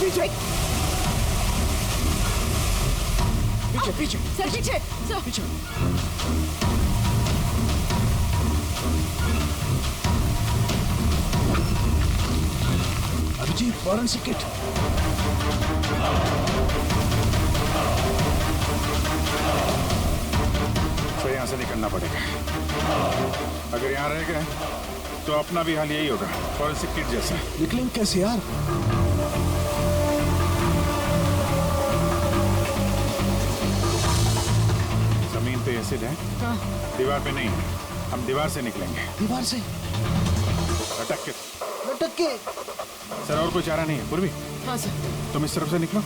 पीछे पीछे पीछे सर पीछे सर पीछे। Abhijit forensic kit. तो यहाँ से निकलना पड़ेगा। अगर यहाँ रह गए तो अपना भी हाल यही होगा, फॉरेंसिक किट जैसा। निकलेंगे कैसे यार? जमीन पे एसिड है, दीवार पे नहीं। हम दीवार से निकलेंगे। दीवार से लटक के। लटक के? सर और कोई चारा नहीं है। पूर्वी, हाँ सर। तुम इस तरफ से निकलो,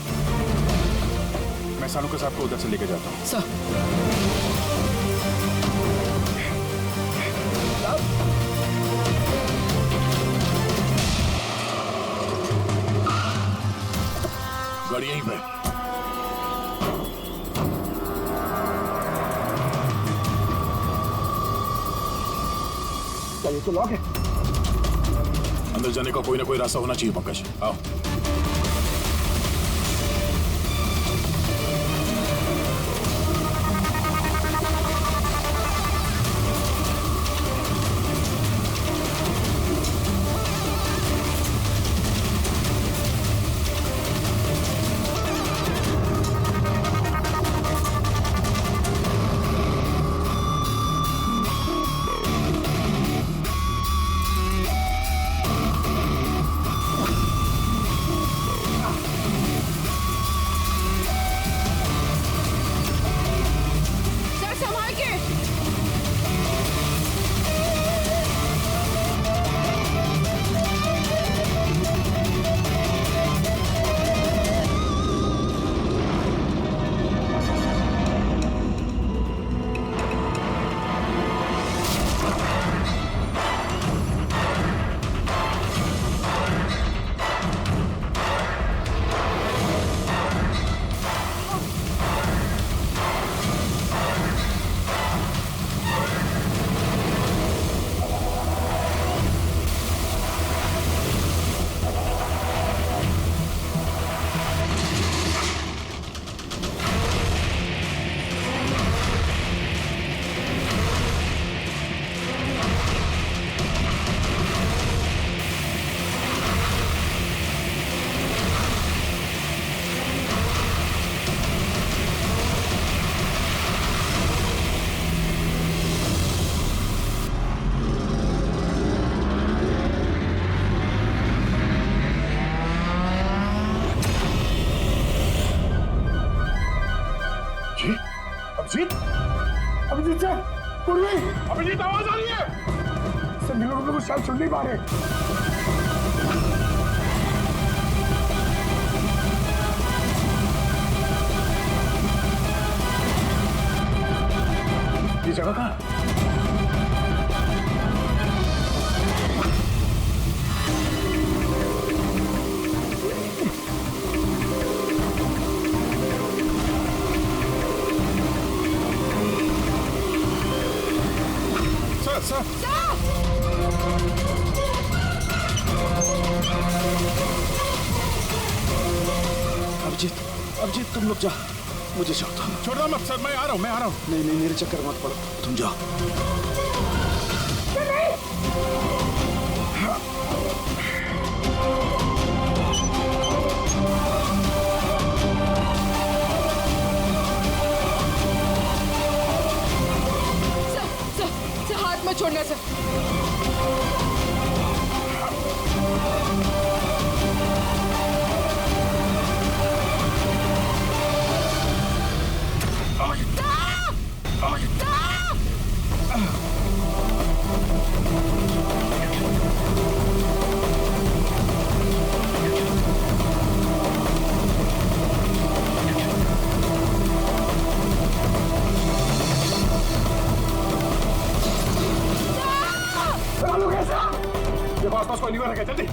मैं सानू के साथ को उधर से लेके जाता हूँ। सर गाड़ी यहीं पे। ये तो लॉक है। अंदर जाने का कोई ना कोई रास्ता होना चाहिए पंकज। आओ। अभिजीत, अभिजीत सर, पूर्वी, अभिजीत आवाज आ रही है। सर मिलों को शायद सुन नहीं पा रहे। ये जगह कहाँ? सर अभिजीत, अभिजीत तुम लोग जा, मुझे छोड़ दो। छोड़ दो मत सर, मैं आ रहा हूँ, मैं आ रहा हूँ। नहीं नहीं, मेरे चक्कर मत पड़ो, तुम जाओ। सर हाथ मत छोड़ना सर। आसपास कोई नहीं रखा, जल्दी।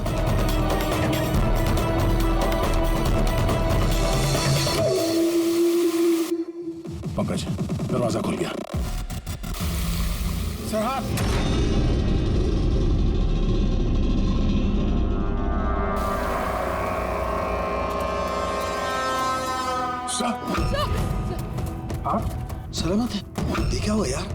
पंकज, दरवाजा खुल गया। सर हाथ। हाँ सलामत है? देखा हुआ यार,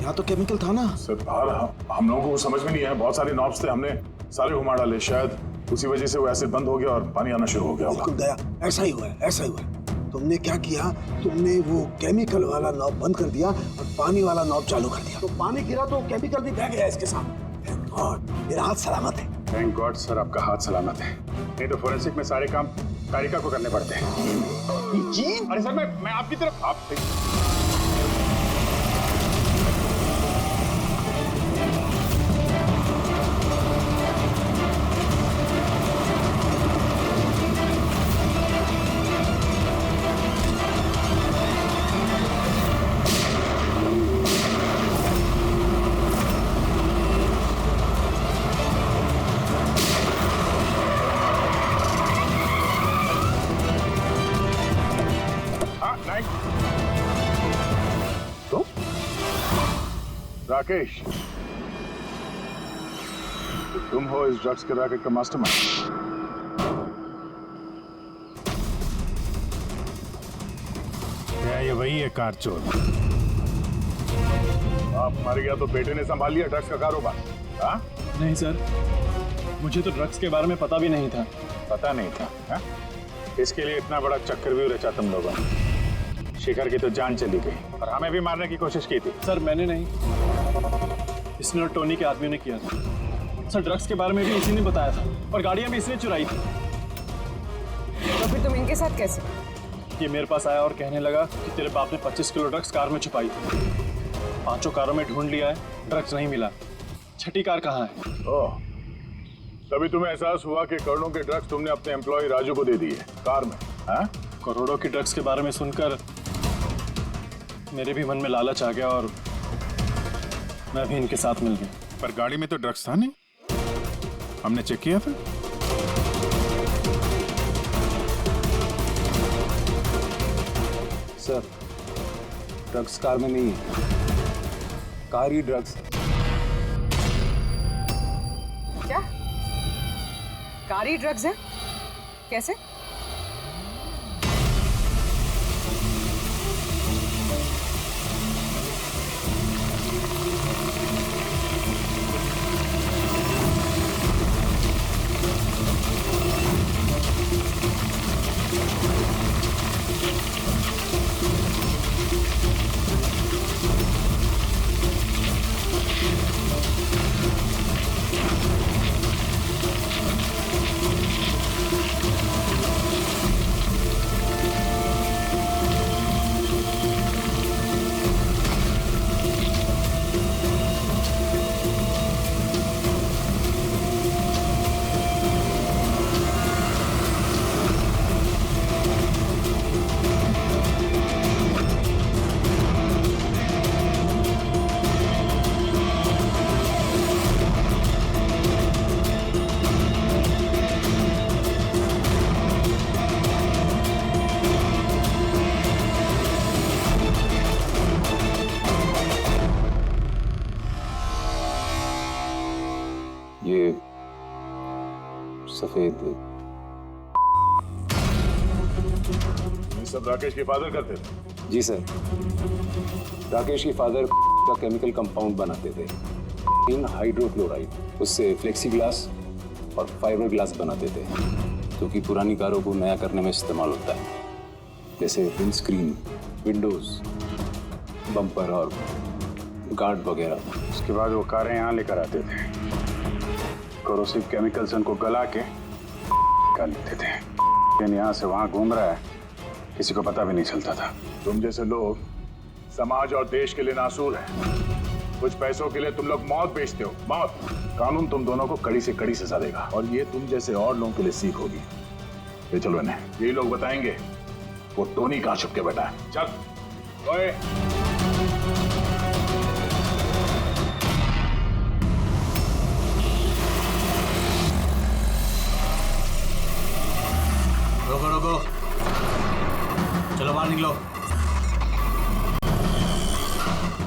यहाँ तो केमिकल था ना। सर बाहर हम लोगों को समझ में नहीं आया, बहुत सारे नॉब्स थे, हमने सारे घुमा डाले, शायद उसी वजह से वो एसिड बंद हो गया और पानी आना शुरू हो गया होगा। बिल्कुल दया, ऐसा ही हुआ है, ऐसा ही हुआ है। तुमने क्या किया, तुमने वो केमिकल वाला नॉब बंद कर दिया और पानी वाला नॉब चालू कर दिया, तो पानी गिरा तो केमिकल भी बह गया इसके साथ। थैंक गॉड मेरा हाथ सलामत है। थैंक गॉड सर आपका हाथ सलामत है, नहीं तो फोरेंसिक में सारे काम तारिका को करने पड़ते हैं। जी अरे सर मैं आपकी तरफ आप तो राकेश, तो तुम हो इस ड्रग्स के रैकेट का मास्टरमाइंड। क्या ये वही है कार चोर? आप मर गया तो बेटे ने संभाल लिया ड्रग्स का कारोबार? हाँ? नहीं सर, मुझे तो ड्रग्स के बारे में पता भी नहीं था। पता नहीं था? हाँ? इसके लिए इतना बड़ा चक्रव्यूह रचा तुम लोगों ने। शिखर की तो जान चली गई और हमें भी मारने की कोशिश की थी। सर मैंने नहीं, इसने और टोनी के आदमियों ने किया था। सर ड्रग्स के बारे में भी इसी ने बताया था और गाड़ियां भी इसने चुराई थी। तो फिर तुम इनके साथ कैसे? ये मेरे पास आया और कहने लगा कि तेरे बाप ने 25 किलो ड्रग्स कार में छुपाई थी। 5 कारों में ढूंढ लिया है, ड्रग्स नहीं मिला। 6ठी कार कहाँ है? ओह, तभी तुम्हें एहसास हुआ कि करोड़ों के ड्रग्स तुमने अपने एम्प्लॉय राजू को दे दिए कार में। हाँ? करोड़ों की ड्रग्स के बारे में सुनकर मेरे भी मन में लालच आ गया और मैं भी इनके साथ मिल गया। पर गाड़ी में तो ड्रग्स था नहीं, हमने चेक किया फिर। सर ड्रग्स कार में नहीं है, कार ही ड्रग्स है। क्या कारी ड्रग्स है? कैसे? ये सफेद ये सब राकेश के फादर करते थे? जी सर, राकेश के फादर का केमिकल कंपाउंड बनाते थे, इन हाइड्रोक्लोराइड। उससे फ्लेक्सी ग्लास और फाइबर ग्लास बनाते थे, क्योंकि पुरानी कारों को नया करने में इस्तेमाल होता है, जैसे विंडस्क्रीन, विंडोज, बम्पर और गार्ड वगैरह। उसके बाद वो कारें यहाँ लेकर आते थे, कोरोसिव केमिकल से उनको गला के निकाल लेते थे। लेकिन यहाँ से वहाँ घूम रहा है, किसी को पता भी नहीं चलता था। तुम जैसे लोग समाज और देश के लिए नासूर हैं। कुछ पैसों के लिए तुम लोग मौत बेचते हो, मौत। कानून तुम दोनों को कड़ी से कड़ी सजा देगा और ये तुम जैसे और लोगों के लिए सीख होगी। ये चलो इन्हें, यही लोग बताएंगे वो टोनी कहाँ छुप के बैठा है। चल ओए। रोको रोको, चलो बाहर निकलो।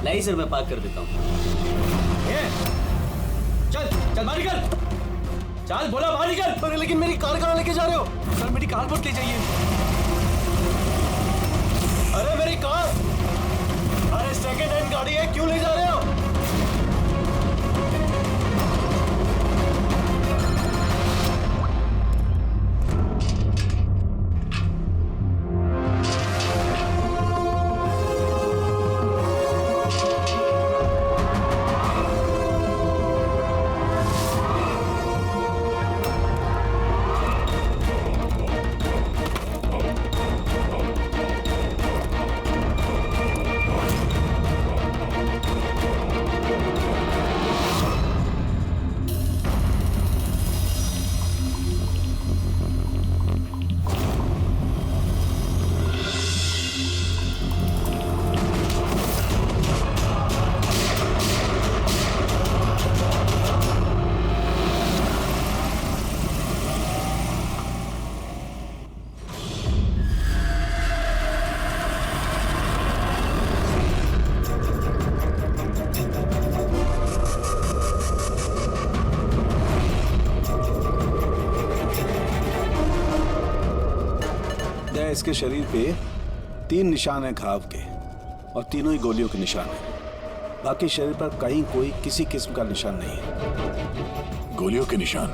लाई सर, मैं पार्क कर देता हूँ। चल चल बाहर निकल, चल बोला बाहर निकल। अरे लेकिन मेरी कार कहाँ लेके जा रहे हो? सर मेरी कार मत ले जाइए। अरे मेरी कार! अरे सेकंड हैंड गाड़ी है, क्यों ले जा रहे हो? इसके शरीर पे 3 निशान हैं घाव के और तीनों ही गोलियों के निशान हैं। बाकी शरीर पर कहीं कोई किसी किस्म का निशान नहीं है। गोलियों के निशान?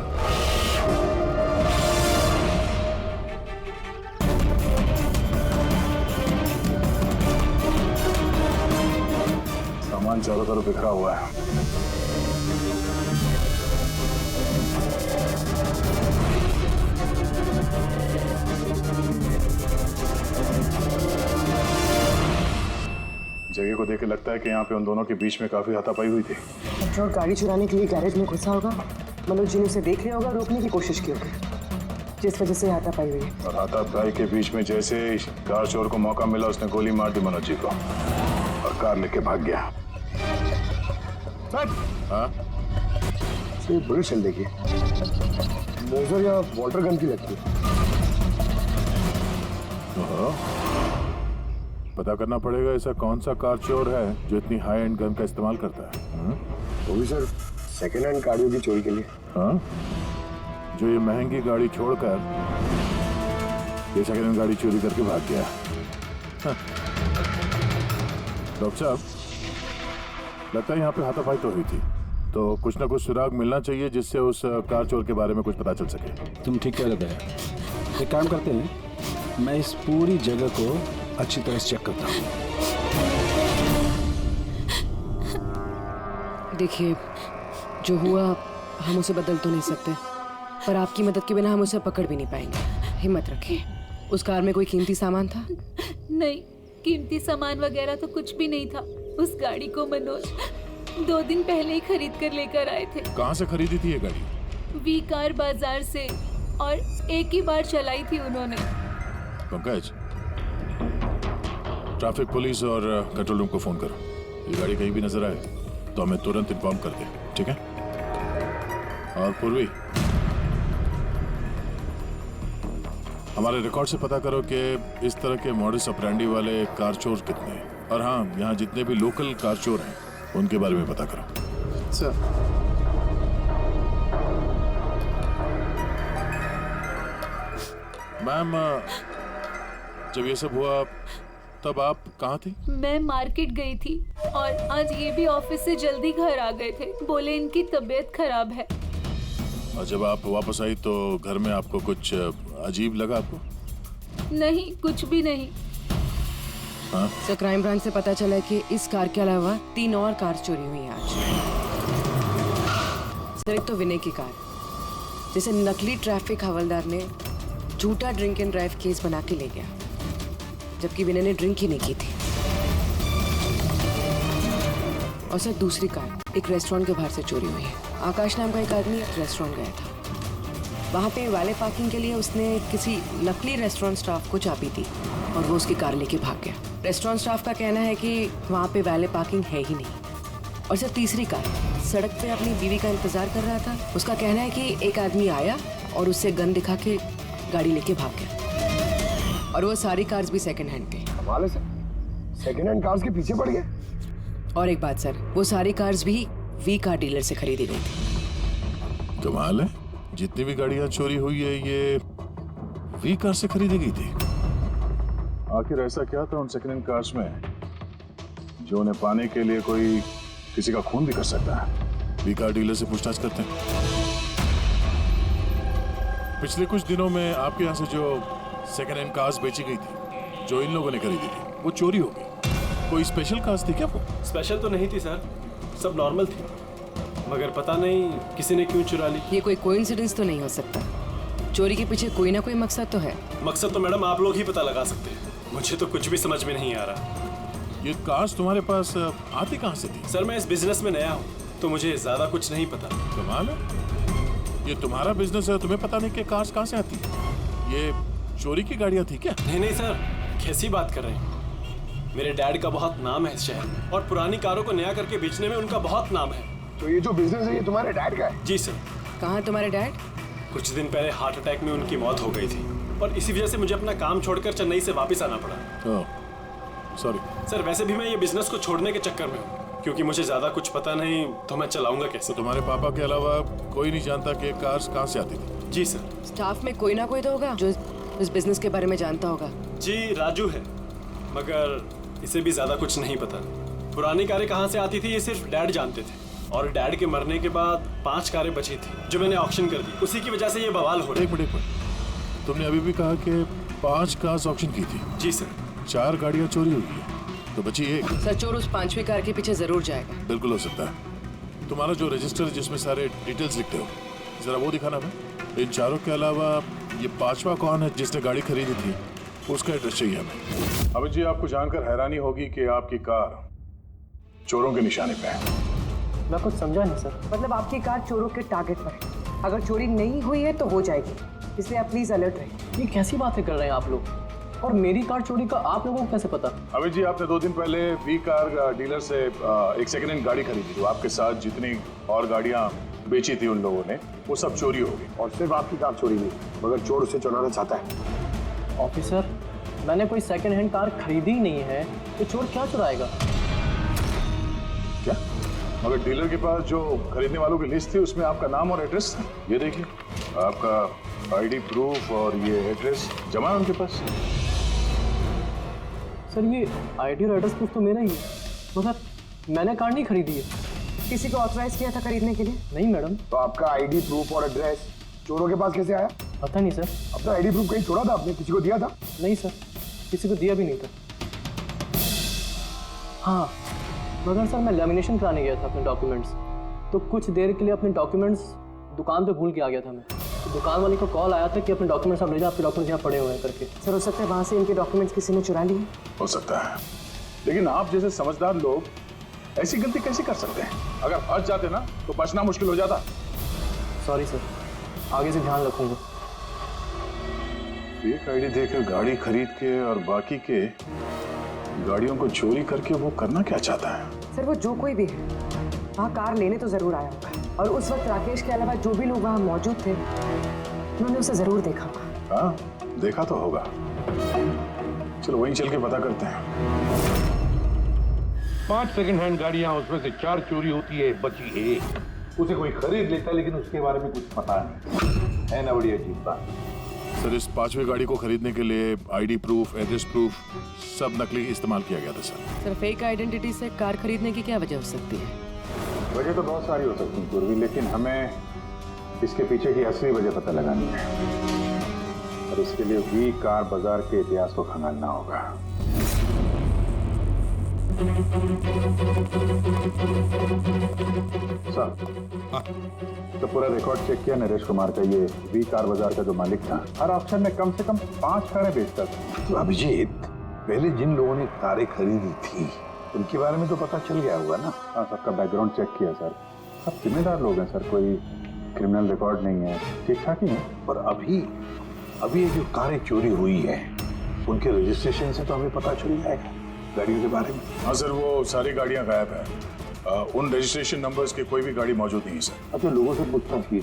सामान चारों तरफ बिखरा हुआ है। जगह को देख के लगता है कि यहाँ पे उन दोनों के बीच में काफी हाथापाई हुई थी। पेट्रोल गाड़ी चुराने के लिए गैरेज में घुसा होगा। मनोज जी ने उसे देख लिया होगा, रोकने की कोशिश की होगी, जिस वजह से हाथापाई हुई। और हाथापाई के बीच में जैसे कार चोर को मौका मिला, उसने गोली मार दी मनोज जी को और कार लेके भाग गया। हाँ? ये बड़ी चल देखिए, मोजर या वाटर गन की लगती है। पता करना पड़ेगा ऐसा कौन सा कार चोर है जो इतनी हाई एंड गन का इस्तेमाल करता है। वो भी सर सेकेंड हैंड गाड़ियों की चोरी के लिए। हाँ? जो ये महंगी गाड़ी छोड़कर ये सेकेंड हैंड गाड़ी चोरी करके भाग गया। हाँ। डॉक्टर साहब, लगता है यहाँ पे हाथापाई तो हुई थी, तो कुछ ना कुछ सुराग मिलना चाहिए जिससे उस कार चोर के बारे में कुछ पता चल सके। तुम ठीक कह रहे हैं। एक काम करते हैं, मैं इस पूरी जगह को अच्छी तरह से चेक करता हूँ। देखिए, जो हुआ हम उसे बदल तो नहीं सकते, पर आपकी मदद के बिना हम उसे पकड़ भी नहीं पाएंगे। हिम्मत रखिए। उस कार में कोई कीमती सामान था? नहीं, कीमती सामान वगैरह तो कुछ भी नहीं था। उस गाड़ी को मनोज 2 दिन पहले ही खरीद कर लेकर आए थे। कहाँ से खरीदी थी ये गाड़ी? वी कार बाजार से, और एक ही बार चलाई थी उन्होंने। पंकज, ट्रैफिक पुलिस और कंट्रोल रूम को फोन करो। ये गाड़ी कहीं भी नजर आए तो हमें तुरंत इन्फॉर्म कर दे, ठीक है? और पूर्वी, हमारे रिकॉर्ड से पता करो कि इस तरह के मॉडस ऑपरेंडी वाले कार चोर कितने हैं। और हाँ, यहाँ जितने भी लोकल कार चोर हैं उनके बारे में पता करो। सर, मैम, जब ये सब हुआ तब आप कहाँ थी? मैं मार्केट गई थी और आज ये भी ऑफिस से जल्दी घर आ गए थे। बोले इनकी तबीयत खराब है। और जब आप वापस आई तो घर में आपको कुछ अजीब लगा आपको? नहीं, कुछ भी नहीं। हाँ? सर, क्राइम ब्रांच से पता चला कि इस कार के अलावा 3 और कार चोरी हुई हैं आज। सर, एक तो विनय की कार, जिसे नकली ट्रैफिक हवलदार ने झूठा ड्रिंक एंड ड्राइव केस बना के ले गया, जबकि विनय ने ड्रिंक ही नहीं की थी। और सर, दूसरी कार एक रेस्टोरेंट के बाहर से चोरी हुई है। आकाश नाम का एक आदमी एक रेस्टोरेंट गया था, वहाँ पे वैले पार्किंग के लिए उसने किसी नकली रेस्टोरेंट स्टाफ को चाबी दी और वो उसकी कार लेके भाग गया। रेस्टोरेंट स्टाफ का कहना है कि वहाँ पे वैले पार्किंग है ही नहीं। और सर, तीसरी कार सड़क पे अपनी बीवी का इंतजार कर रहा था। उसका कहना है कि एक आदमी आया और उससे गन दिखा के गाड़ी लेके भाग गया। और वो सारी कार्स भी सेकंड हैंड थे। कमाल है सर, सेकंड हैंड कार्स के पीछे पड़ गए। और एक बात सर, वो सारी कार्स भी वी कार डीलर से खरीदी गई थी। कमाल है, जितनी भी गाड़ियां चोरी हुई है ये वी कार से खरीदी गई थी। आखिर ऐसा क्या था उन सेकंड हैंड कार्स में जो उन्हें पाने के लिए कोई किसी का खून भी कर सकता है? वी कार डीलर से पूछताछ करते हैं। पिछले कुछ दिनों में आपके यहाँ से जो सेकंड हैंड कार्स बेची गई थी, जो इन लोगों ने खरीदी थी, वो चोरी हो गई। कोई स्पेशल कार्स थी क्या वो? स्पेशल तो नहीं थी सर, सब नॉर्मल थी, मगर पता नहीं किसी ने क्यों चुरा ली। ये कोई कोइंसिडेंस तो नहीं हो सकता। चोरी के पीछे कोई ना कोई मकसद तो है। मकसद तो मैडम आप लोग ही पता लगा सकते हैं, मुझे तो कुछ भी समझ में नहीं आ रहा। ये कार्स तुम्हारे पास आती कहाँ से थी? सर मैं इस बिजनेस में नया हूँ तो मुझे ज्यादा कुछ नहीं पता। कमाल है, ये तुम्हारा बिजनेस है, तुम्हें पता नहीं कि कार्स कहाँ से आती है? ये चोरी की गाड़ियाँ थी क्या? नहीं नहीं सर, कैसी बात कर रहे हैं? मेरे डैड का बहुत नाम है इस शहर और पुरानी कारों को नया करके बेचने में उनका बहुत नाम है। तो ये जो बिजनेस है ये तुम्हारे डैड का है? जी सर। कहाँ है तुम्हारे डैड? कुछ दिन पहले हार्ट अटैक में उनकी मौत हो गई थी और इसी वजह से मुझे अपना काम छोड़कर चेन्नई से वापस आना पड़ा। सॉरी सर, वैसे भी मैं ये बिजनेस को छोड़ने के चक्कर में हूँ क्योंकि मुझे ज्यादा कुछ पता नहीं तो मैं चलाऊंगा कैसे। तो तुम्हारे पापा के अलावा कोई नहीं जानता कि कार्स कहाँ से आती थी? जी सर। स्टाफ में कोई ना कोई तो होगा जो इस बिजनेस के बारे में जानता होगा। जी राजू है, मगर इसे भी ज्यादा कुछ नहीं पता। पुरानी कारें कहाँ से आती थी ये सिर्फ डैड जानते थे और डैड के मरने के बाद 5 कारें बची थी जो मैंने ऑक्शन कर दी, उसी की वजह से ये बवाल हो रहा है। एक मिनट, तुमने अभी भी कहा कि 5 कार्स ऑक्शन की थी। जी सर। 4 गाड़ियाँ चोरी हुई है तो बची 1। सर, चोर उस 5वीं कार के पीछे जरूर जाएगा। बिल्कुल हो सकता है। तुम्हारा जो रजिस्टर है जिसमें सारे डिटेल्स लिखते हो, जरा वो दिखाना हमें। इन 4 के अलावा ये 5वां कौन है जिसने गाड़ी खरीदी थी, उसका एड्रेस चाहिए हमें। अभी जी आपको जानकर हैरानी होगी कि आपकी कार चोरों के निशाने पे है। मैं कुछ समझा नहीं सर। मतलब आपकी कार चोरों के टारगेट पर है। अगर चोरी नहीं हुई है तो हो जाएगी, इसलिए आप प्लीज अलर्ट रहें। ये कैसी बातें कर रहे हैं आप लोग? और मेरी कार चोरी का आप लोगों को कैसे पता? अभी जी आपने 2 दिन पहले वी कार डीलर से एक सेकंड हैंड गाड़ी खरीदी थी। आपके साथ जितनी और गाड़ियां बेची थी उन लोगों ने, वो सब चोरी हो गई। और सिर्फ आपकी कार चोरी नहीं, मगर चोर उसे चुराना चाहता है। ऑफिसर, मैंने कोई सेकंड हैंड कार खरीदी ही नहीं है, तो चोर क्या चुराएगा? क्या? मगर डीलर के पास जो खरीदने वालों की लिस्ट थी उसमें आपका नाम और एड्रेस था। ये देखिए, आपका आईडी प्रूफ और ये एड्रेस जमा है उनके पास। सर, ये आईडी और एड्रेस प्रूफ तो मेरा ही है, मगर मैंने कार नहीं खरीदी है। किसी को ऑथराइज किया था खरीदने के लिए? नहीं मैडम। तो आपका आईडी प्रूफ और एड्रेस चोरों के पास कैसे आया? पता नहीं सर। अपना आईडी प्रूफ कहीं छोड़ा था आपने? किसी को दिया था? नहीं सर, किसी को दिया भी नहीं था। हाँ, मगर सर मैं लेमिनेशन कराने गया था अपने डॉक्यूमेंट्स, तो कुछ देर के लिए अपने डॉक्यूमेंट्स दुकान पे भूल के आ गया था मैं। तो दुकान वाले को कॉल आया था कि अपने डॉक्यूमेंट्स आप ले जाओ, आपके डॉक्यूमेंट्स यहाँ पड़े हुए हैं करके। सर, हो सकता है वहाँ से इनके डॉक्यूमेंट्स किसी ने चुरा लिए। हो सकता है, लेकिन आप जैसे समझदार लोग ऐसी गलती कैसे कर सकते हैं? अगर फंस जाते ना तो बचना मुश्किल हो जाता। सॉरी सर, आगे से ध्यान रखूंगा। फेक आईडी देकर गाड़ी खरीद के और बाकी के गाड़ियों को चोरी करके वो करना क्या चाहता है? सर, वो जो कोई भी है वहाँ कार लेने तो जरूर आया होगा, और उस वक्त राकेश के अलावा जो भी लोग वहाँ मौजूद थे उन्होंने उसे जरूर देखा होगा। हाँ, देखा तो होगा। चलो वहीं चल के पता करते हैं। 5 सेकंड हैंड गाड़ियां, उसमें से 4 चोरी होती है, बची 1। उसे कोई खरीद लेता है लेकिन उसके बारे में कुछ पता नहीं है ना। बड़ी अजीब बात। सर, इस 5वीं गाड़ी को खरीदने के लिए आईडी प्रूफ, एड्रेस प्रूफ सब नकली इस्तेमाल किया गया था सर। सर, फेक आइडेंटिटी से कार खरीदने की क्या वजह हो सकती है? वजह तो बहुत सारी हो सकती है पूर्वी, लेकिन हमें इसके पीछे की असली वजह पता लगानी है और इसके लिए वी कार बाजार के इतिहास को खंगालना होगा। सर, तो पूरा रिकॉर्ड चेक किया नरेश कुमार का। ये वी कार बाजार का जो मालिक था, हर ऑप्शन में कम से कम 5 कारें बेचता था। तो अभिजीत, पहले जिन लोगों ने कारें खरीदी थी उनके बारे में तो पता चल गया होगा ना? हाँ, सबका बैकग्राउंड चेक किया सर। सब जिम्मेदार लोग हैं सर, कोई क्रिमिनल रिकॉर्ड नहीं है, ठीक ठाक ही है। पर अभी ये जो कारें चोरी हुई है उनके रजिस्ट्रेशन से तो हमें पता चल जाएगा गाड़ियों के बारे में। हाँ सर, वो सारी गाड़ियाँ गायब है। उन रजिस्ट्रेशन नंबर्स की कोई भी गाड़ी मौजूद नहीं है सर। अपने लोगों से पूछताछ की?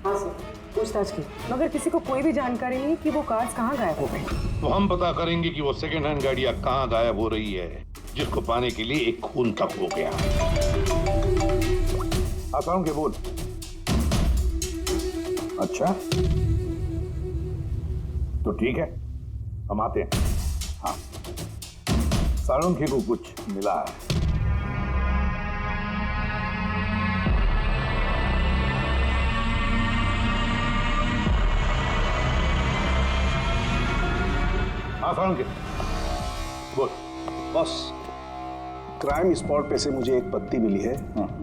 हाँ सर, पूछताछ की, मगर किसी को कोई भी जानकारी नहीं कि वो कार्स कहाँ गायब हो गई। तो हम पता करेंगे कि वो सेकंड हैंड गाड़ियां कहाँ गायब हो रही है, जिसको पाने के लिए एक खून तक हो गया। आता हूँ, बोल। अच्छा, तो ठीक है, हम आते हैं। हाँ, साळुंखे को कुछ मिला है। हाँ साळुंखे, बोल। बॉस, क्राइम स्पॉट पे से मुझे एक पत्ती मिली है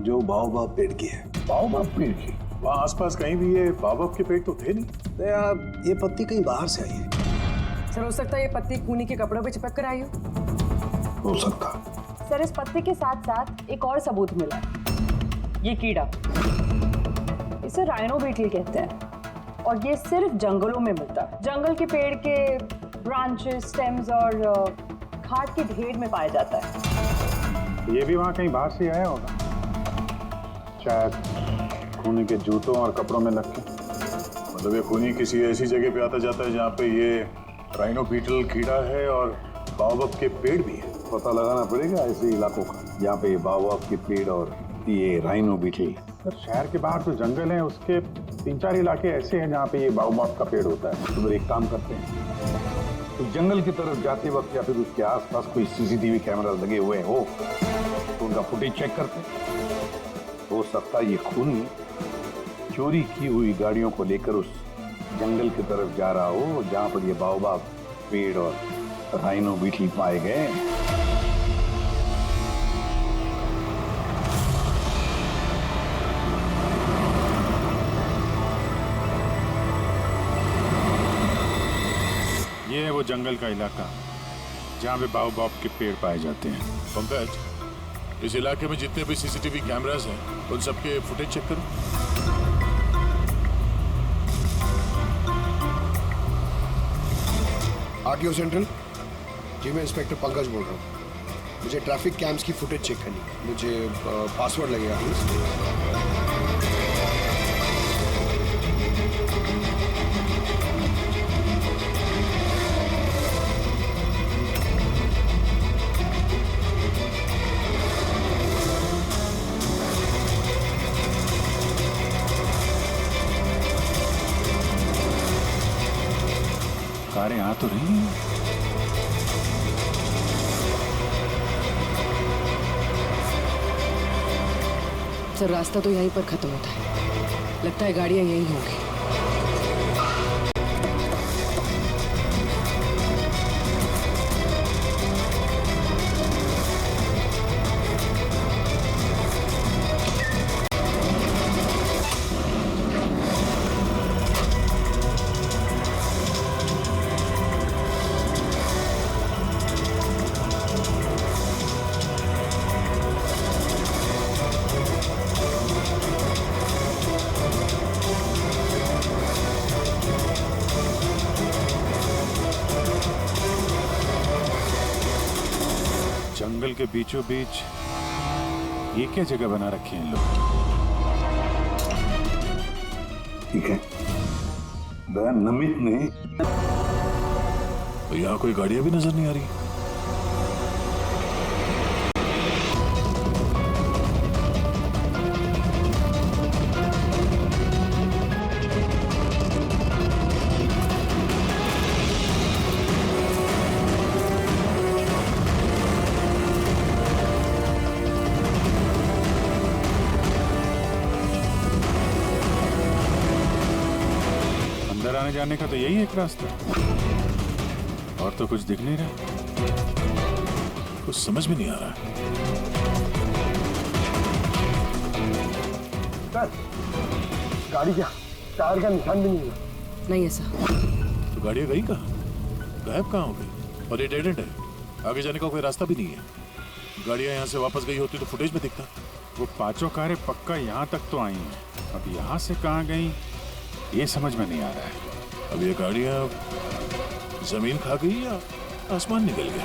जो बाओबाब पेड़ की है। बाओबाब पेड़ की? वहाँ आसपास कहीं भी ये बाबब के पेड़ तो थे नहीं। तो यार ये पत्ती कहीं बाहर से आई है। सर हो सकता है ये पत्ती खूनी के कपड़ों पे चिपक कर आई हो सकता। सर इस पत्ते के साथ साथ एक और सबूत मिला है। ये कीड़ा, इसे राइनो बीटल कहते हैं और ये सिर्फ जंगलों में मिलता है। जंगल के पेड़ के ब्रांचेस, स्टेम्स और खाद के ढेर में पाया जाता है। ये भी वहाँ कहीं बाहर से आया होगा, शायद खूनी के जूतों और कपड़ों में लग के। मतलब ये खूनी किसी ऐसी जगह पे आता जाता है जहाँ पे ये राइनो बीटल कीड़ा है और बाओबाब के पेड़ भी है। पता लगाना पड़ेगा ऐसे इलाकों का जहाँ पे बाओबाब के पेड़ और ये राइनो बीटल। सर शहर के बाहर तो जंगल है, उसके 3-4 इलाके ऐसे हैं जहाँ पे ये बाओबाब का पेड़ होता है। तो फिर एक काम करते हैं, तो जंगल की तरफ जाते वक्त या फिर उसके आसपास कोई सीसीटीवी कैमरा लगे हुए हो तो उनका फुटेज चेक करते हैं। हो सकता है ये खूनी चोरी की हुई गाड़ियों को लेकर उस जंगल की तरफ जा रहा हो जहाँ पर ये बाओबाब पेड़ और राइनो बीटल पाए गए। ये है वो जंगल का इलाका जहाँ पे बाओबाब के पेड़ पाए जाते हैं। पंकज, इस इलाके में जितने भी सीसीटीवी कैमरास हैं उन सबके फुटेज चेक करो। आरटीओ सेंट्रल जी, मैं इंस्पेक्टर पंकज बोल रहा हूँ। मुझे ट्रैफिक कैम्स की फुटेज चेक करनी है। मुझे पासवर्ड लगेगा प्लीज। कारें आ तो रही हैं। सर रास्ता तो यहीं पर खत्म होता है, लगता है गाड़ियां यहीं होंगी। जंगल के बीचों बीच ये क्या जगह बना रखी है इन लोग? ठीक है, नमित ने तो यहाँ कोई गाड़ियां भी नजर नहीं आ रही। अंदर आने जाने का तो यही एक रास्ता है, और तो कुछ दिख नहीं रहा। कुछ समझ में नहीं आ रहा। गाड़ी क्या टायर का निशान भी नहीं है। नहीं ऐसा। तो गाड़ियां गई कहाँ? गायब कहाँ हो गई? और ये डेड एंड है, आगे जाने का कोई रास्ता भी नहीं है। गाड़ियां यहाँ से वापस गई होती तो फुटेज में दिखता। वो पांचों कारें पक्का यहाँ तक तो आई हैं, अब यहाँ से कहाँ गई ये समझ में नहीं आ रहा है। अब ये गाड़ियां जमीन खा गई या आसमान निकल गया?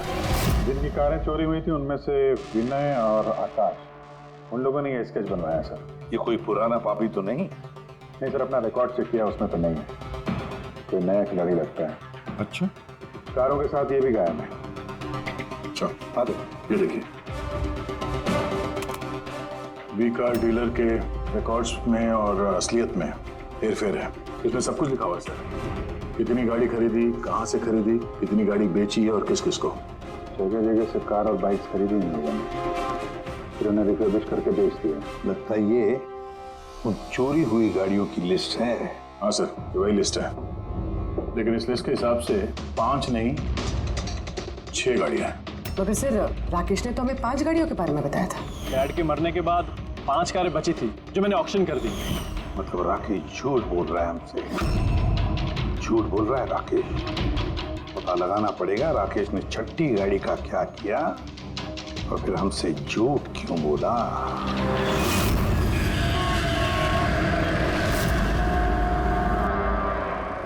जिनकी कारें चोरी हुई थी उनमें से विनय और आकाश, उन लोगों ने ये स्केच बनवाया सर। ये कोई पुराना पापी तो नहीं? नहीं सर, अपना रिकॉर्ड चेक किया, उसमें तो नहीं है। कोई नया खिलाड़ी लगता है। अच्छा, कारों के साथ ये भी गायब है। अच्छा, हाँ ये देखिए, वी कार डीलर के रिकॉर्ड्स में और असलियत में हेरफेर है। इसमें सब कुछ लिखा हुआ है सर। कितनी गाड़ी खरीदी, कहाँ से खरीदी, कितनी गाड़ी बेची है और किस किस को? जगह जगह से कार और बाइक्स खरीदी इन लोगों ने, फिर उन्हें रिफर्बिश करके बेच दिया। लगता है ये उन चोरी हुई गाड़ियों की लिस्ट है। हाँ सर, ये वही लिस्ट है, लेकिन इस लिस्ट के हिसाब से 5 नहीं 6 गाड़ियां हैं। मगर सर राकेश ने तो हमें 5 गाड़ियों के बारे में बताया था। डैड के मरने के बाद 5 कारें बची थी जो मैंने ऑक्शन कर दी। मतलब राकेश झूठ बोल रहा है हमसे, झूठ बोल रहा है राकेश। पता लगाना पड़ेगा राकेश ने छठी गाड़ी का क्या किया और फिर हमसे झूठ क्यों बोला।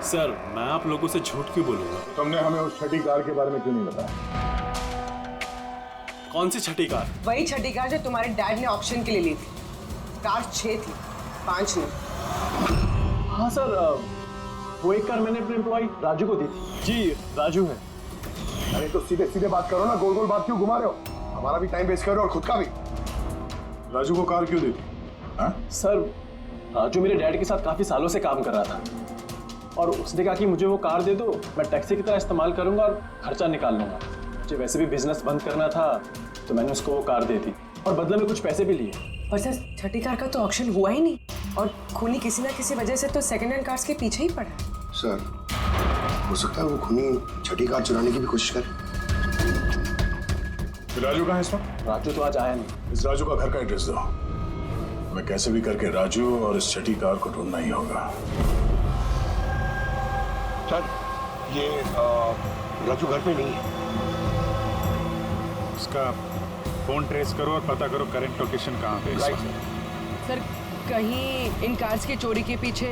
सर मैं आप लोगों से झूठ क्यों बोलूंगा? तुमने हमें उस छठी कार के बारे में क्यों नहीं बताया? कौन सी छठी कार? वही छठी कार जो तुम्हारे डैड ने ऑक्शन के लिए ली थी। कार 6 थी, 5 नहीं। हाँ सर, वो एक कार मैंने अपने एम्प्लॉय राजू को दी थी। जी राजू है। अरे तो सीधे सीधे बात करो ना, गोल गोल बात क्यों घुमा रहे हो? हमारा भी टाइम वेस्ट कर रहे हो और खुद का भी। राजू को कार क्यों दी थी? हाँ? सर राजू मेरे डैड के साथ काफी सालों से काम कर रहा था और उसने कहा कि मुझे वो कार दे दो, मैं टैक्सी की तरह इस्तेमाल करूंगा और खर्चा निकाल लूंगा। मुझे वैसे भी बिजनेस बंद करना था तो मैंने उसको वो कार दे दी और बदले में कुछ पैसे भी लिए। पर सर छठी कार का तो ऑक्शन हुआ ही नहीं और खूनी किसी ना किसी वजह से तो सेकंड हैंड कार्स के पीछे ही पड़ा। सर हो सकता है वो खूनी छठी कार चुराने की भी कोशिश करे। राजू कहाँ है इस वक्त? राजू तो आज आया नहीं। इस राजू का घर का एड्रेस दो, हमें कैसे भी करके राजू और इस छठी कार को ढूंढना ही होगा। सर ये राजू घर पे नहीं है। इसका फोन ट्रेस करो और पता करो करंट लोकेशन कहाँ पे है। सर कहीं इन कार्स की चोरी के पीछे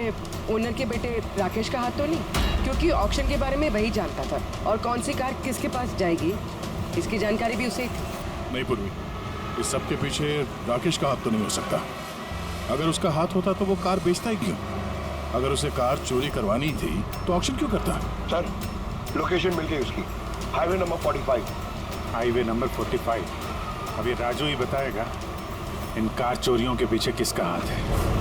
ओनर के बेटे राकेश का हाथ तो नहीं? क्योंकि ऑक्शन के बारे में वही जानता था और कौन सी कार किसके पास जाएगी इसकी जानकारी भी उसे ही थी। नहीं पूर्वी, इस सब के पीछे राकेश का हाथ तो नहीं हो सकता। अगर उसका हाथ होता तो वो कार बेचता ही क्यों? अगर उसे कार चोरी करवानी थी तो ऑक्शन क्यों करता? सर लोकेशन मिल गई उसकी, हाईवे नंबर 45। Highway number 45। अब ये राजू ही बताएगा इन कार चोरियों के पीछे किसका हाथ है।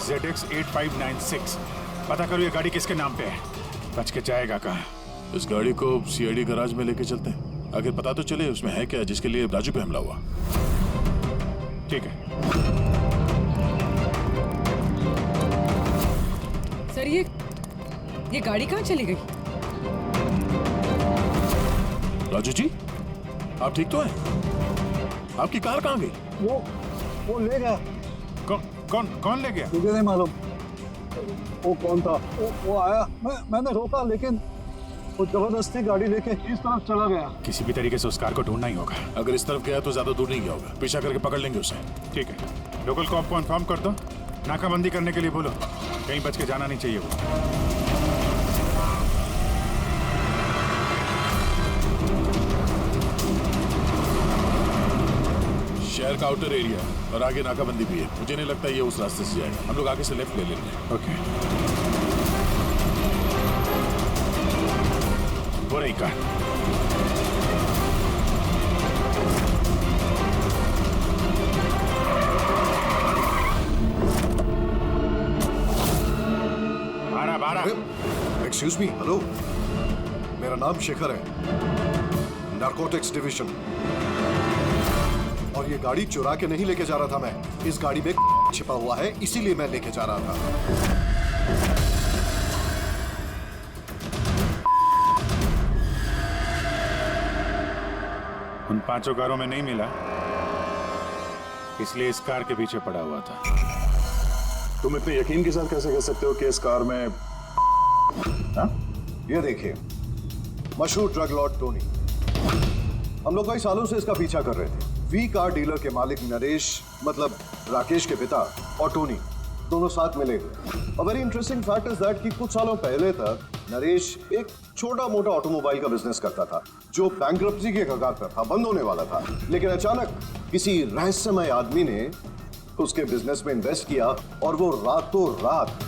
ZX8596। पता करो ये गाड़ी किसके नाम पे है, बच के जाएगा कहाँ। इस गाड़ी को CID गैराज में लेके चलते हैं, आखिर पता तो चले उसमें है क्या जिसके लिए राजू पे हमला हुआ। ठीक है। सर ये गाड़ी कहाँ चली गई? राजू जी आप ठीक तो हैं? आपकी कार कहाँ गई? वो ले गया। कौन ले गया? मुझे नहीं मालूम वो कौन था। वो आया, मैंने रोका लेकिन वो जबरदस्ती गाड़ी लेके इस तरफ चला गया। किसी भी तरीके से उस कार को ढूंढना ही होगा। अगर इस तरफ गया तो ज्यादा दूर नहीं गया होगा, पीछा करके पकड़ लेंगे उसे। ठीक है, लोकल कॉप को इन्फॉर्म कर दो, नाकाबंदी करने के लिए बोलो, कहीं बच के जाना नहीं चाहिए वो। शहर का आउटर एरिया और आगे नाकाबंदी भी है, मुझे नहीं लगता ये उस रास्ते से जाएगा। हम लोग आगे से लेफ्ट ले लेंगे। ओके, हो रही कार। एक्सक्यूज मी, हेलो, मेरा नाम शेखर है, नारकोटिक्स डिवीजन। और ये गाड़ी चुरा के नहीं लेके जा रहा था मैं, इस गाड़ी में छिपा हुआ है, इसीलिए मैं लेके जा रहा था। उन 5 कारों में नहीं मिला, इसलिए इस कार के पीछे पड़ा हुआ था। तुम इतने यकीन के साथ कैसे कह सकते हो कि इस कार में ये देखिए, मशहूर ड्रग लॉर्ड टोनी, हम लोग कई सालों से इसका पीछा कर रहे थे। वी कार डीलर के मालिक नरेश, मतलब राकेश के पिता, और टोनी दोनों साथ मिले हुए। और very interesting fact is that कि कुछ सालों पहले तक नरेश एक छोटा मोटा ऑटोमोबाइल का बिजनेस करता था जो बैंक्रप्सी के कगार पर था, बंद होने वाला था। लेकिन अचानक किसी रहस्यमय आदमी ने उसके बिजनेस में इन्वेस्ट किया और वो रातों रात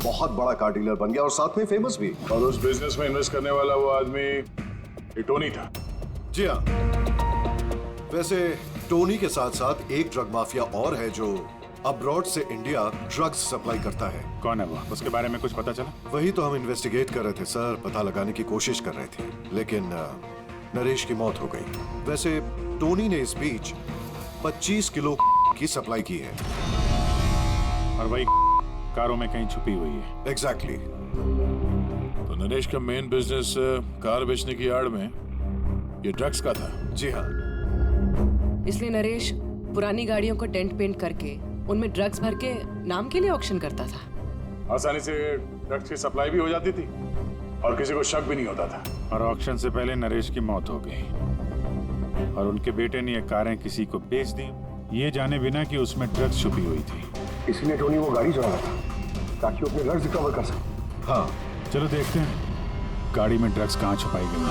बहुत बड़ा कार डीलर बन गया और साथ में फेमस भी। और उस बिजनेस में इन्वेस्ट करने वाला वो आदमी टोनी था। जी हाँ। वैसे टोनी के साथ साथ एक ड्रग माफिया और है जो अब्रॉड से इंडिया ड्रग्स सप्लाई करता है। कौन है वो? उसके बारे में कुछ पता चला? वही तो हम इन्वेस्टिगेट कर रहे थे सर, पता लगाने की कोशिश कर रहे थे, लेकिन नरेश की मौत हो गई। वैसे टोनी ने इस बीच 25 किलो की सप्लाई की है और वही कारों में कहीं छुपी हुई है। एग्जैक्टली। तो नरेश का मेन बिजनेस कार बेचने की आड़ में ये ड्रग्स का था। जी हाँ। इसलिए नरेश पुरानी गाड़ियों को डेंट पेंट करके उनमें ड्रग्स भर के नाम के लिए ऑक्शन करता था। आसानी से ड्रग्स की सप्लाई भी हो जाती थी और किसी को शक भी नहीं होता था। और ऑक्शन से पहले नरेश की मौत हो गई और उनके बेटे ने ये कारें किसी को बेच दी, ये जाने बिना कि उसमें ड्रग्स छुपी हुई थी। इसलिए टोनी वो गाड़ी चला रहा था ताकि वो अपने ड्रग्स रिकवर कर सके। हाँ, चलो देखते हैं गाड़ी में ड्रग्स कहाँ छुपाई गई है।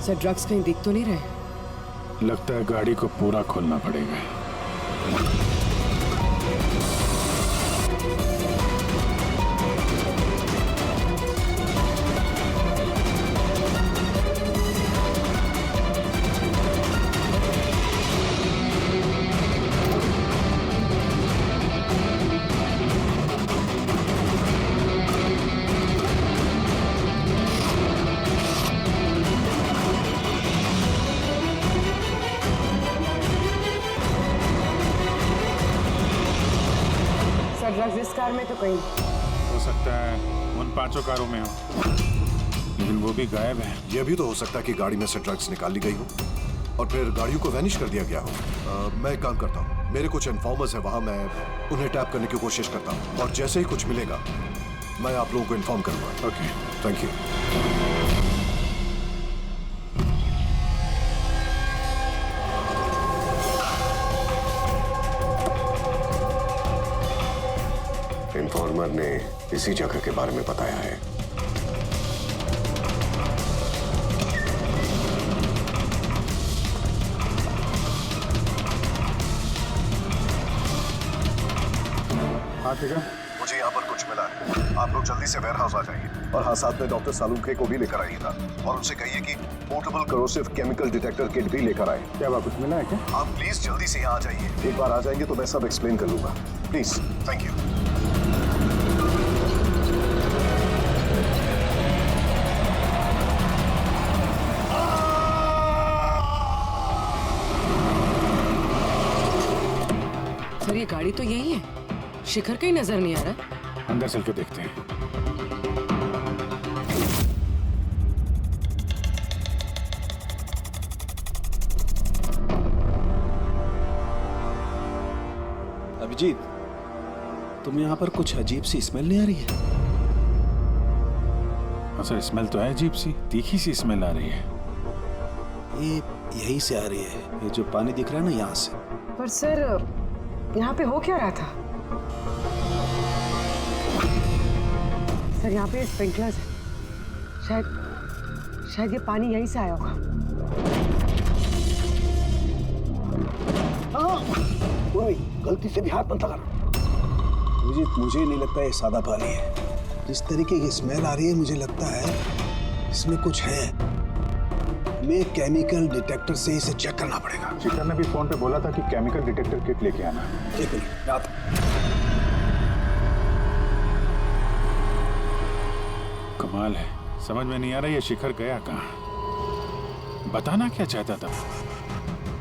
सर, ड्रग्स कहीं दिख तो नहीं रहे? लगता है गाड़ी को पूरा खोलना पड़ेगा। ड्रग्स इस कार में तो कहीं हो सकता है उन 5 कारों में हो, लेकिन वो भी गायब है। यह भी तो हो सकता है कि गाड़ी में से ड्रग्स निकाल ली गई हो और फिर गाड़ियों को वैनिश कर दिया गया हो। मैं एक काम करता हूँ, मेरे कुछ इन्फॉर्मर्स है वहां, मैं उन्हें टैप करने की कोशिश करता हूँ और जैसे ही कुछ मिलेगा मैं आप लोगों को इन्फॉर्म करूंगा। Okay, thank you. इन्फॉर्मर ने इसी जगह के बारे में बताया है। हाँ ठीक है, मुझे यहाँ पर कुछ मिला है, आप लोग जल्दी से वेयर हाउस आ जाइए और हाँ, साथ में डॉक्टर सालुंखे को भी लेकर आइएगा और उनसे कहिए कि portable corrosive chemical detector kit भी लेकर आए। क्या बात, कुछ मिला है क्या? आप प्लीज जल्दी से यहाँ आ जाइए। एक बार आ जाएंगे तो मैं सब एक्सप्लेन कर लूंगा, प्लीज। Thank you. सर, ये गाड़ी तो यही है, शिखर कहीं नजर नहीं आ रहा। अंदर चल के देखते हैं। अभिजीत, तुम यहाँ पर कुछ अजीब सी स्मेल नहीं आ रही है? हाँ सर, स्मेल तो है अजीब सी, तीखी सी स्मेल आ रही है। ये यहीं से आ रही है, ये जो पानी दिख रहा है ना, यहाँ से। पर सर, यहाँ पे हो क्या रहा था? सर, यहाँ पे स्प्रिंकलर्स है, शायद ये पानी यहीं से आया होगा। ओए, गलती से भी हाथ मत लगा। मुझे नहीं लगता ये सादा पानी है। जिस तरीके की स्मेल आ रही है, मुझे लगता है इसमें कुछ है। हमें केमिकल डिटेक्टर से इसे चेक करना पड़ेगा। शिखर ने भी फोन पे बोला था कि केमिकल डिटेक्टर किट लेके आना। एक मिनट, रात कमाल है, समझ में नहीं आ रहा ये शिखर गया कहाँ। बताना क्या चाहता था?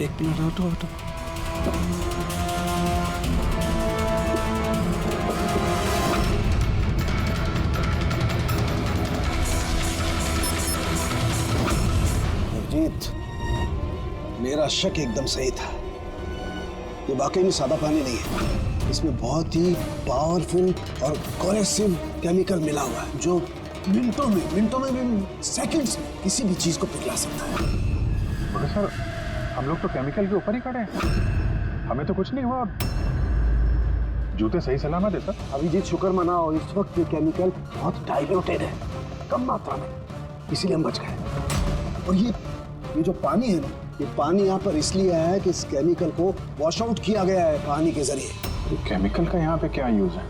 एक मिनट, ऑटो अजीत, मेरा शक एकदम सही था। ये वाकई में सादा पानी नहीं है, इसमें बहुत ही पावरफुल और कोरेसिव केमिकल मिला हुआ है जो मिनटों में भी, सेकंड्स में किसी भी चीज को पिघला सकता है। मगर सर, हम लोग तो केमिकल के ऊपर ही खड़े हैं, हमें तो कुछ नहीं हुआ। जूते सही सलामत है सर। अभिजीत, शुक्र मनाओ, इस वक्त ये केमिकल बहुत डाइल्यूटेड है, कम मात्रा में, इसीलिए हम बच गए। और ये जो पानी है ना, ये पानी यहाँ पर इसलिए आया है कि इस केमिकल को वॉश आउट किया गया है पानी के जरिए। ये केमिकल का यहाँ पे क्या यूज है?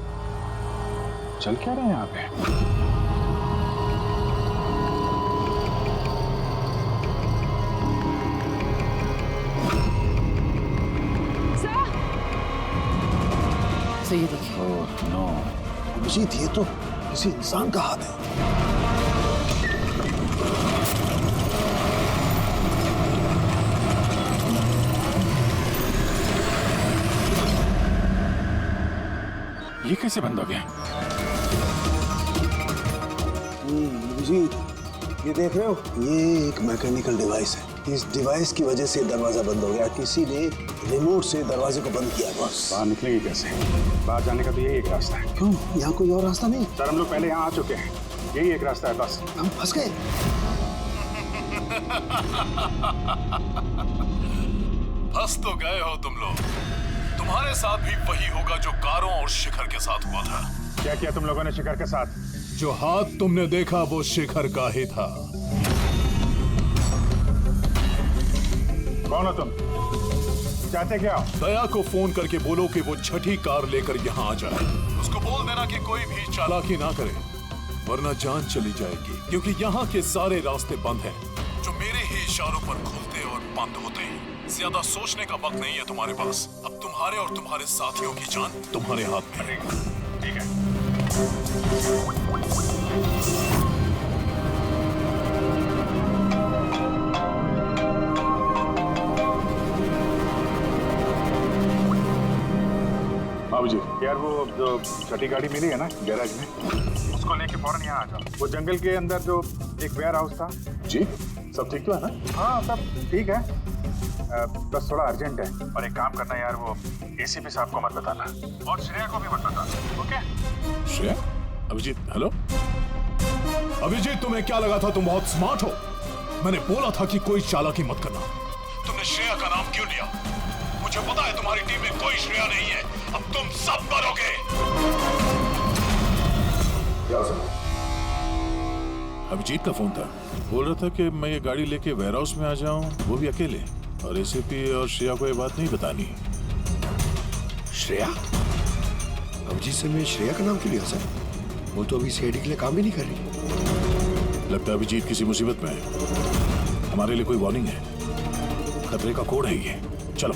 चल क्या रहा है यहाँ पे? ये देखिए। ओह नो, अभिजीत, ये तो किसी इंसान का हाथ है। ये कैसे बंद हो गया? अभिजीत, ये देख रहे हो, ये एक मैकेनिकल डिवाइस है। इस डिवाइस की वजह से दरवाजा बंद हो गया, किसी ने रिमोट से दरवाजे को बंद किया। बस बाहर निकलेंगे कैसे? बाहर जाने का तो यही एक रास्ता है। क्यों, यहाँ कोई और रास्ता नहीं? सर, हम लोग पहले यहाँ आ चुके हैं, यही एक रास्ता है बस। हम फंस गए। फंस तो गए हो तुम लोग। तुम्हारे साथ भी वही होगा जो कारों और शिखर के साथ हुआ था। क्या किया तुम लोगों ने शिखर के साथ? जो हाथ तुमने देखा वो शिखर का ही था। कौन हो तुम? चाहते क्या? दया को फोन करके बोलो कि वो छठी कार लेकर यहाँ आ जाए। उसको बोल देना कि कोई भी चालाकी ना करे, वरना जान चली जाएगी। क्योंकि यहाँ के सारे रास्ते बंद हैं, जो मेरे ही इशारों पर खुलते और बंद होते हैं। ज्यादा सोचने का वक्त नहीं है तुम्हारे पास। अब तुम्हारे और तुम्हारे साथियों की जान तुम्हारे हाथ में है। ठीक है। जी यार, वो जो छठी गाड़ी मिली है ना गैराज में, उसको लेके फौरन यहाँ आ जाओ। वो जंगल के अंदर जो एक वेयर हाउस था। जी, सब ठीक तो है ना? हाँ, सब ठीक है, बस थोड़ा अर्जेंट है। और एक काम करना यार, वो एसीपी साहब को मत बताना और श्रेया को भी मत बताना, ओके? श्रेया? अभिजीत, हेलो अभिजीत, तुम्हें क्या लगा था तुम बहुत स्मार्ट हो? मैंने बोला था कि कोई चालाकी मत करना। तुमने श्रेया का नाम क्यों लिया? मुझे पता है तुम्हारी टीम में कोई श्रेया नहीं है। अब तुम सब मरोगे। क्या सुना? अभिजीत का फोन था, बोल रहा था कि मैं ये गाड़ी लेके वेयर हाउस में आ जाऊं, वो भी अकेले, और एसीपी और श्रेया को ये बात नहीं बतानी। श्रेया? अभिजीत से मैं श्रेया का नाम क्यों लिया सर? वो तो अभी सीआईडी के लिए काम भी नहीं कर रही। लगता है अभिजीत किसी मुसीबत में है। हमारे लिए कोई वार्निंग है, खतरे का कोड है ये। चलो।